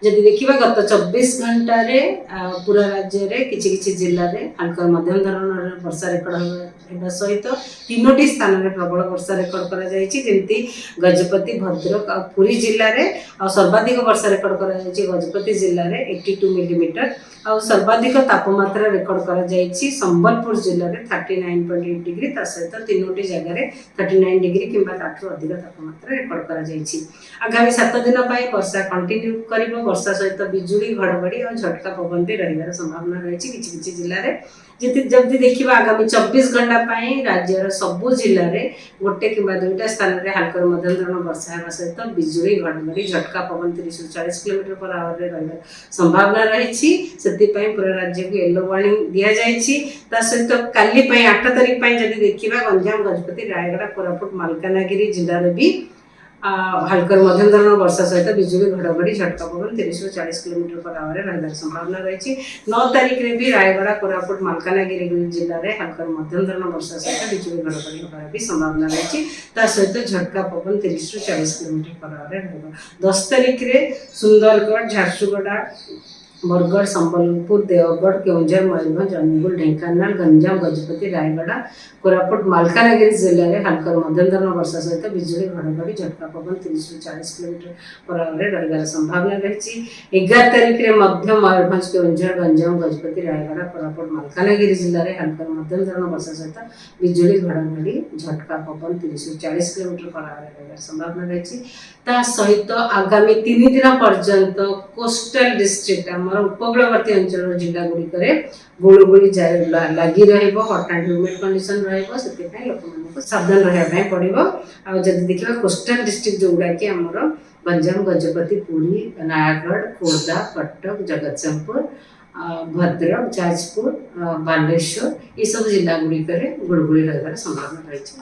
जदि देखा गत 24 घंटा रे पूरा राज्य रे किछि किछि जिल्ला रे हल्का मध्यम धरणर वर्षा रेकर्ड होगा सहित 3टी स्थान में प्रबल वर्षा रेकर्ड करा जायछि जेमती गजपति भद्रक और पुरी जिल्ला रे और सर्वाधिक वर्षा रेकर्ड करा जायछि गजपति जिल्ला रे 82 मिलीमीटर और सर्वाधिक तापमात्रा रेकर्ड करा जायछि संबलपुर जिल्ला रे 39.8 डिग्री ता सहित 3टी जगह रे 39 डिग्री किंबा ताठू अधिक तापमात्रा रेकर्ड करा जायछि। आगामी 7 दिन पई वर्षा कंटिन्यू करिवो वर्षा सहित बिजुली घड़घड़ी और झटका पवन भी रहिबार संभावना रही किछि जिल्ला रे जब देखिबा आगामी 24 घंटा पई राज्यर सबु जिल्ला रे गोटे किंबा दुईटा स्थान रे हल्का मध्यम धरण वर्षा हेबा सहित बिजुली घड़घड़ी झटका पवन 30 से 40 किलोमीटर पर आवर रे रहिबार संभावना रही सेति पई पूरा राज्य को येलो वार्निंग दिया जायछि। ता सहित काली पई 8 तारिख पई जदि देखिबा गंजाम गजपति रायगढ़ कोरापुट मालकानगिरी जिल्ला रे भी हल्का मध्यम धरण वर्षा सहित बिजुली घड़घड़ी झटका पवन 30 से 40 किलोमीटर पर आवर रहिबार संभावना रही 9 तारिख रे भी रायगढ़ कोरापुट मालकानगिरी जिल्ला रे हल्का मध्यम धरण वर्षा सहित बिजुली घड़घड़ी होबार भी संभावना रही ता सहित झटका पवन 30 से 40 किलोमीटर पर आवर रहबा। 10 तारिख रे सुंदरगढ़ झारसुगुड़ा बरगढ़ संबलपुर देवगढ़ केउंझर मयूरभंज अनुगुल ढेंकानाल गंजाम गजपति रायगढ़ कोरापुट मालकानगिरी जिले में हल्का मध्यम धरण वर्षा सहित बिजुली घड़घड़ी झटका पवन 30 से 40 किलोमीटर पर आवर रहिबार संभावना रही 11 तारिख रे मध्य मयूरभंज केउंझर गंजाम गजपति रायगढ़ कोरापुट मालकानगिरी जिले में हल्का मध्यम धरण वर्षा सहित बिजुली घड़घड़ी झटका पवन 30 से 40 किलोमीटर पर आवर रहिबार संभावना रही ता सहित आगामी 3 दिन पर्यंत कोस्टल डिस्ट्रिक्ट आमर उपकूलवर्ती अंचल जिला गुड़िक गुड़गुड़ी लगी हट एंड ह्यूमिड कंडीशन लोक सावधान रहा पड़ो। आदि देखा कोस्टल डिस्ट्रिक्ट जो गुड़ा कि आमर गंजाम गजपति पुरी नयागढ़ खोर्धा कटक जगतसिंहपुर भद्रक जाजपुर बालेश्वर ये सब जिला गुड़िक गुड़गुड़ी रही संभावना रही।